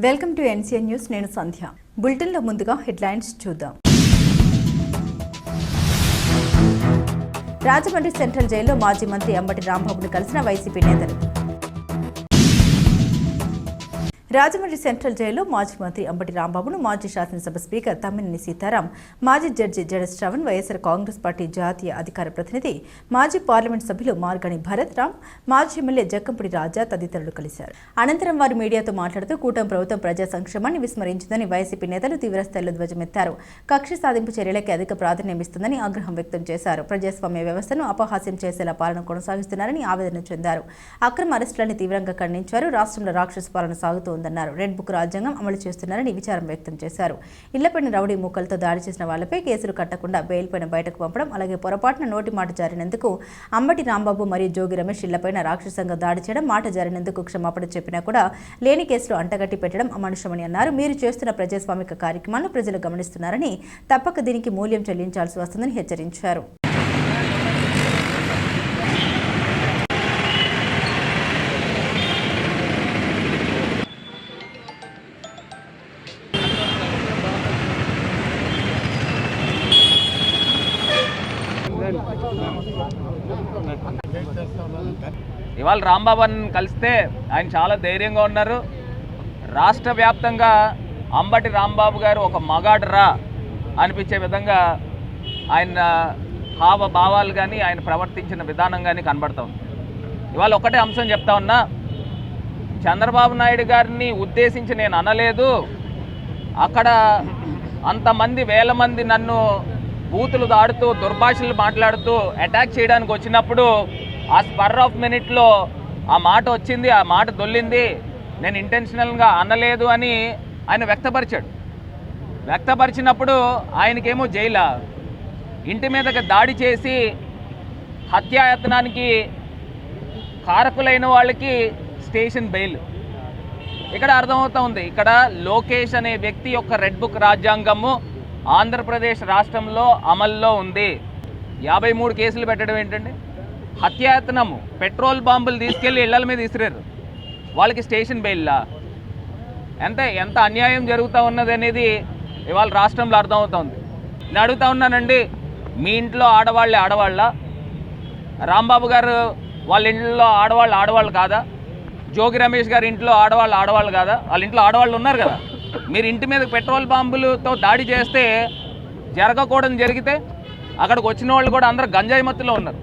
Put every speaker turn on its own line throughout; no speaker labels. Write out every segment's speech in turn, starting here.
Welcome to NCN news. నేను సంధ్య. బులెటిన్లో ముందుగా హెడ్లైన్స్ చూద్దాం. రాజమండ్రి సెంట్రల్ జైల్లో మాజీ మంత్రి అంబటి రాంబాబును కలిసిన వైసీపీ నేతలు. రాజమండ్రి సెంట్రల్ జైల్లో మాజీ మంత్రి అంబటి రాంబాబును మాజీ శాసనసభ స్పీకర్ తమ్మినేని సీతారాం, మాజీ జడ్జి జడస్ శ్రవణ్, వైఎస్ఆర్ కాంగ్రెస్ పార్టీ జాతీయ అధికార ప్రతినిధి మాజీ పార్లమెంట్ సభ్యులు మార్గని భరత్ రామ్, మాజీ ఎమ్మెల్యే జక్కంపూడి రాజా తదితరులు కలిశారు. అనంతరం వారు మీడియాతో మాట్లాడుతూ కూటమి ప్రభుత్వం ప్రజా సంక్షేమాన్ని విస్మరించిందని వైసీపీ నేతలు తీవ్రస్థాయిలో ధ్వజమెత్తారు. కక్ష సాధింపు చర్యలకి అధిక ప్రాధాన్యమిస్తుందని ఆగ్రహం వ్యక్తం చేశారు. ప్రజాస్వామ్య వ్యవస్థను అపహాస్యం చేసేలా పాలన కొనసాగిస్తున్నారని ఆవేదన చెందారు. అక్రమ అరెస్టులను తీవ్రంగా ఖండించారు. రాష్ట్రంలో రాక్షస పాలన సాగుతోందన్నారు. రెడ్ బుక్ రాజ్యాంగం అమలు చేస్తున్నారని విచారం వ్యక్తం చేశారు. ఇళ్లపైన రౌడీ మూకలతో దాడి చేసిన వాళ్లపై కేసులు కట్టకుండా బెయిల్ పైన బయటకు పంపడం, అలాగే పొరపాటున నోటి మాట జారినందుకు అంబటి రాంబాబు మరియు జోగి రమేష్ ఇళ్లపైన రాక్షసంగా దాడి చేయడం, మాట జారినందుకు క్షమాపణ చెప్పినా కూడా లేని కేసులు అంటగట్టి పెట్టడం అమానుషమని అన్నారు. మీరు చేస్తున్న ప్రజాస్వామిక కార్యక్రమాలను ప్రజలు గమనిస్తున్నారని, తప్పక దీనికి మూల్యం చెల్లించాల్సి వస్తుందని హెచ్చరించారు.
ఇవాళ రాంబాబుని కలిస్తే ఆయన చాలా ధైర్యంగా ఉన్నారు. రాష్ట్ర వ్యాప్తంగా అంబటి రాంబాబు గారు ఒక మగాడరా అనిపించే విధంగా ఆయన హావభావాలు కానీ ఆయన ప్రవర్తించిన విధానం కానీ కనబడుతుంది. ఇవాళ ఒకటే అంశం చెప్తా ఉన్నా, చంద్రబాబు నాయుడు గారిని ఉద్దేశించి నేను అనలేదు. అక్కడ అంతమంది వేల మంది నన్ను బూతులు దాడుతూ దుర్భాషలు మాట్లాడుతూ అటాక్ చేయడానికి వచ్చినప్పుడు ఆ స్పర్ ఆఫ్ మినిట్లో ఆ మాట వచ్చింది, ఆ మాట దొల్లింది, నేను ఇంటెన్షనల్గా అనలేదు అని ఆయన వ్యక్తపరిచాడు. వ్యక్తపరిచినప్పుడు ఆయనకేమో జైలా, ఇంటి మీదకి దాడి చేసి హత్యాయత్నానికి కారకులైన వాళ్ళకి స్టేషన్ బెయిల్. ఇక్కడ అర్థమవుతా ఉంది, ఇక్కడ లోకేష్ అనే వ్యక్తి యొక్క రెడ్ బుక్ రాజ్యాంగము ఆంధ్రప్రదేశ్ రాష్ట్రంలో అమల్లో ఉంది. 53 కేసులు పెట్టడం ఏంటండి? హత్యాయత్నము, పెట్రోల్ బాంబులు తీసుకెళ్ళి ఇళ్ల మీద ఇసిరారు, వాళ్ళకి స్టేషన్ బెయిల్లా? ఎంత అన్యాయం జరుగుతూ ఉన్నది అనేది ఇవాళ రాష్ట్రంలో అర్థమవుతుంది. నేను అడుగుతా ఉన్నానండి, మీ ఇంట్లో ఆడవాళ్ళ రాంబాబు గారు వాళ్ళ ఇంట్లో ఆడవాళ్ళు కాదా? జోగి రమేష్ గారి ఇంట్లో ఆడవాళ్ళు కాదా? వాళ్ళ ఇంట్లో ఆడవాళ్ళు ఉన్నారు కదా. మీరు ఇంటి మీద పెట్రోల్ బాంబులతో దాడి చేస్తే జరగకూడదు జరిగితే అక్కడికి వచ్చిన వాళ్ళు కూడా అందరూ గంజాయి మత్తులో ఉన్నారు,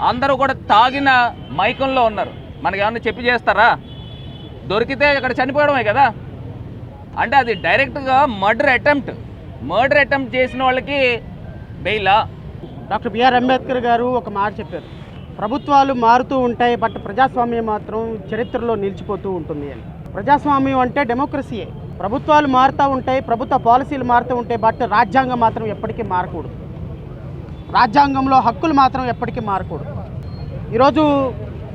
అందరూ కూడా తాగిన మైకంలో ఉన్నారు. మనకి ఏమన్నా చెప్పి చేస్తారా? దొరికితే అక్కడ చనిపోవడమే కదా. అంటే అది డైరెక్ట్గా మర్డర్ అటెంప్ట్ చేసిన వాళ్ళకి బెయిలా?
డాక్టర్ బిఆర్ అంబేద్కర్ గారు ఒక మాట చెప్పారు, ప్రభుత్వాలు మారుతూ ఉంటాయి బట్ ప్రజాస్వామ్యం మాత్రం చరిత్రలో నిలిచిపోతూ ఉంటుంది అని. ప్రజాస్వామ్యం అంటే డెమోక్రసీయే. ప్రభుత్వాలు మారుతూ ఉంటాయి, ప్రభుత్వ పాలసీలు మారుతూ ఉంటాయి, బట్ రాజ్యాంగం మాత్రం ఎప్పటికీ మారకూడదు. రాజ్యాంగంలో హక్కులు మాత్రం ఎప్పటికీ మారకూడదు. ఈరోజు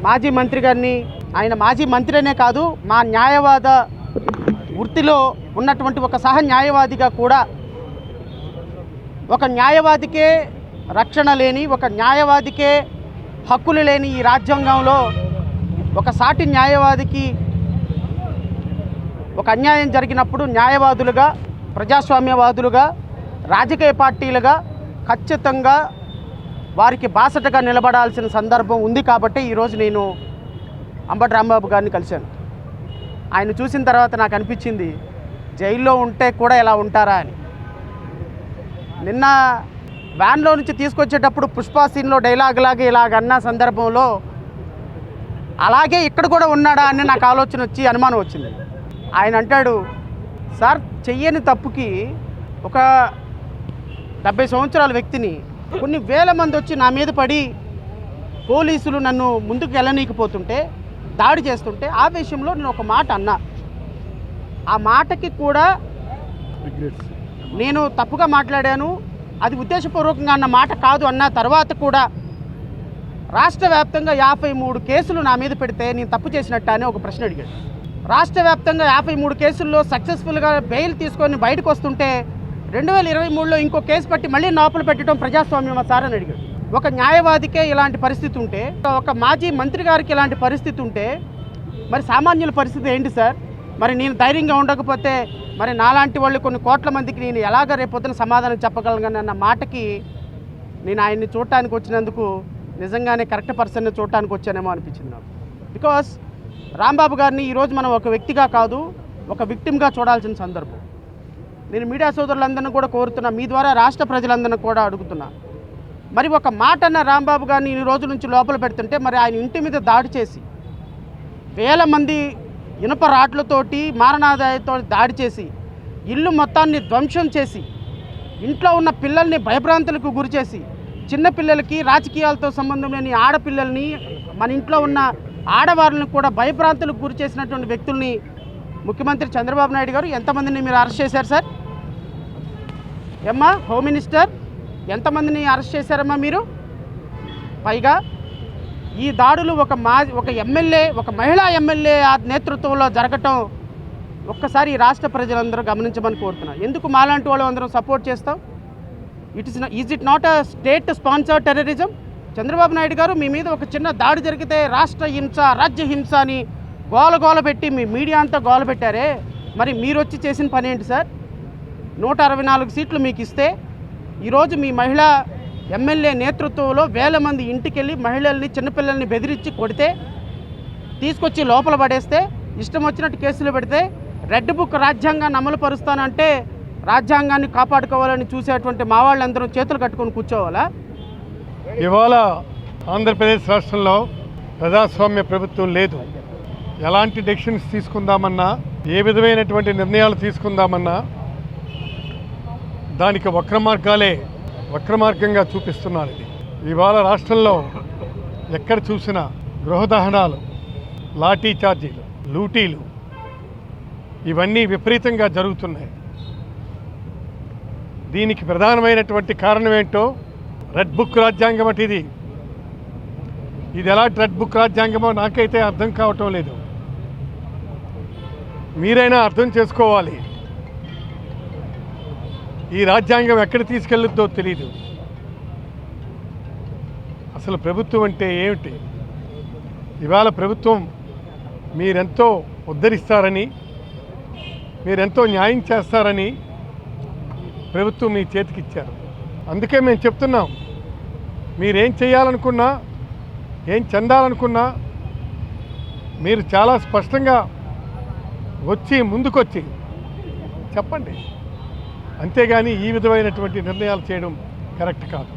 మాజీ మంత్రి గారిని, ఆయన మాజీ మంత్రినే కాదు, మా న్యాయవాద వృత్తిలో ఉన్నటువంటి ఒక సహ న్యాయవాదిగా కూడా, ఒక న్యాయవాదికే రక్షణ లేని, ఒక న్యాయవాదికే హక్కులు లేని ఈ రాజ్యాంగంలో ఒక సాటి న్యాయవాదికి ఒక అన్యాయం జరిగినప్పుడు న్యాయవాదులుగా, ప్రజాస్వామ్యవాదులుగా, రాజకీయ పార్టీలుగా ఖచ్చితంగా వారికి బాసటగా నిలబడాల్సిన సందర్భం ఉంది. కాబట్టి ఈరోజు నేను అంబటి రాంబాబు గారిని కలిశాను. ఆయన చూసిన తర్వాత నాకు అనిపించింది, జైల్లో ఉంటే కూడా ఇలా ఉంటారా అని. నిన్న వ్యాన్లో నుంచి తీసుకొచ్చేటప్పుడు పుష్ప సీన్లో డైలాగ్ లాగా ఇలాగన్న సందర్భంలో అలాగే ఇక్కడ కూడా ఉన్నాడా అని నాకు ఆలోచన వచ్చి అనుమానం వచ్చింది. ఆయన అంటాడు, సార్ చెయ్యని తప్పుకి ఒక 70 సంవత్సరాల వ్యక్తిని కొన్ని వేల మంది వచ్చి నా మీద పడి పోలీసులు నన్ను ముందుకు వెళ్ళనీకపోతుంటే, దాడి చేస్తుంటే ఆ విషయంలో నేను ఒక మాట అన్నా. ఆ మాటకి కూడా నేను తప్పుగా మాట్లాడాను, అది ఉద్దేశపూర్వకంగా అన్న మాట కాదు అన్న తర్వాత కూడా రాష్ట్ర వ్యాప్తంగా 53 కేసులు నా మీద పెడితే నేను తప్పు చేసినట్ట అని ఒక ప్రశ్న అడిగాడు. రాష్ట్ర వ్యాప్తంగా 53 కేసుల్లో సక్సెస్ఫుల్గా బెయిల్ తీసుకొని బయటకు వస్తుంటే 2023లో ఇంకో కేసు పట్టి మళ్ళీ లోపల పెట్టడం ప్రజాస్వామ్యమా సార్ అని అడిగాడు. ఒక న్యాయవాదికే ఇలాంటి పరిస్థితి ఉంటే, ఒక మాజీ మంత్రి గారికి ఇలాంటి పరిస్థితి ఉంటే మరి సామాన్యుల పరిస్థితి ఏంటి సార్? మరి నేను ధైర్యంగా ఉండకపోతే మరి నాలాంటి వాళ్ళు కొన్ని కోట్ల మందికి నేను ఎలాగ రేపొద్దున సమాధానం చెప్పగలను అన్న మాటకి నేను ఆయన్ని చూడటానికి వచ్చినందుకు నిజంగానే కరెక్ట్ పర్సన్ని చూడటానికి వచ్చానేమో అనిపించింది నాకు. బికాస్ రాంబాబు గారిని ఈరోజు మనం ఒక వ్యక్తిగా కాదు ఒక విక్టిమ్గా చూడాల్సిన సందర్భం. నేను మీడియా సోదరులందరినీ కూడా కోరుతున్నా, మీ ద్వారా రాష్ట్ర ప్రజలందరినీ కూడా అడుగుతున్నా, మరి ఒక మాట అన్న రాంబాబు గారిని ఈ రోజు నుంచి లోపల పెడుతుంటే మరి ఆయన ఇంటి మీద దాడి చేసి వేల మంది ఇనుప రాట్లతోటి మారణాదాయతో దాడి చేసి ఇల్లు మొత్తాన్ని ధ్వంసం చేసి ఇంట్లో ఉన్న పిల్లల్ని భయభ్రాంతులకు గురి చేసి చిన్నపిల్లలకి రాజకీయాలతో సంబంధం లేని ఆడపిల్లల్ని మన ఇంట్లో ఉన్న ఆడవాళ్ళని కూడా భయభ్రాంతులకు గురి చేసినటువంటి వ్యక్తుల్ని ముఖ్యమంత్రి చంద్రబాబు నాయుడు గారు ఎంతమందిని మీరు అరెస్ట్ చేశారు సార్? ఏమ్మా హోమ్ మినిస్టర్, ఎంతమందిని అరెస్ట్ చేశారమ్మా మీరు? పైగా ఈ దాడులు ఒక ఎమ్మెల్యే, ఒక మహిళా ఎమ్మెల్యే నేతృత్వంలో జరగటం ఒక్కసారి ఈ రాష్ట్ర ప్రజలందరూ గమనించమని కోరుతున్నారు. ఎందుకు మాలాంటి వాళ్ళు అందరం సపోర్ట్ చేస్తాం? Is it not a state sponsored terrorism? Chandrababu Naidu గారు మీ మీద ఒక చిన్న దాడి జరిగితే రాష్ట్ర హింస, రాజ్య హింస అని గోల పెట్టి మీ మీడియా అంతా గోల పెట్టారే, మరి మీరు వచ్చి చేసిన పని ఏంటి సార్? 164 సీట్లు మీకు ఇస్తే ఈరోజు మీ మహిళా ఎమ్మెల్యే నేతృత్వంలో వేల మంది ఇంటికెళ్ళి మహిళల్ని చిన్నపిల్లల్ని బెదిరించి కొడితే తీసుకొచ్చి లోపల పడేస్తే ఇష్టం వచ్చినట్టు కేసులు పెడితే రెడ్ బుక్ రాజ్యాంగాన్ని అమలు పరుస్తానంటే రాజ్యాంగాన్ని కాపాడుకోవాలని చూసేటువంటి మా వాళ్ళందరూ చేతులు కట్టుకొని కూర్చోవాలా?
ఇవాళ ఆంధ్రప్రదేశ్ రాష్ట్రంలో ప్రజాస్వామ్య ప్రభుత్వం లేదు. ఎలాంటి డెసిషన్స్ తీసుకుందామన్నా, ఏ విధమైనటువంటి నిర్ణయాలు తీసుకుందామన్నా దానికి వక్రమార్గంగా చూపిస్తున్నారు. ఇవాళ రాష్ట్రంలో ఎక్కడ చూసినా గృహదహనాలు, లాఠీ చార్జీలు, లూటీలు ఇవన్నీ విపరీతంగా జరుగుతున్నాయి. దీనికి ప్రధానమైనటువంటి కారణం ఏంటో రెడ్ బుక్ రాజ్యాంగం అంటే ఇది ఎలాంటి రెడ్ బుక్ రాజ్యాంగమో నాకైతే అర్థం కావటం లేదు. మీరైనా అర్థం చేసుకోవాలి. ఈ రాజ్యాంగం ఎక్కడ తీసుకెళ్ళుద్దో తెలియదు. అసలు ప్రభుత్వం అంటే ఏమిటి? ఇవాళ ప్రభుత్వం మీరెంతో ఉద్ధరిస్తారని, మీరెంతో న్యాయం చేస్తారని ప్రభుత్వం మీ చేతికి ఇచ్చారు. అందుకే మేము చెప్తున్నాం, మీరేం చేయాలనుకున్నా, ఏం చెందాలనుకున్నా మీరు చాలా స్పష్టంగా ముందుకొచ్చి చెప్పండి. అంతేగాని ఈ విధమైనటువంటి నిర్ణయాలు చేయడం కరెక్ట్ కాదు.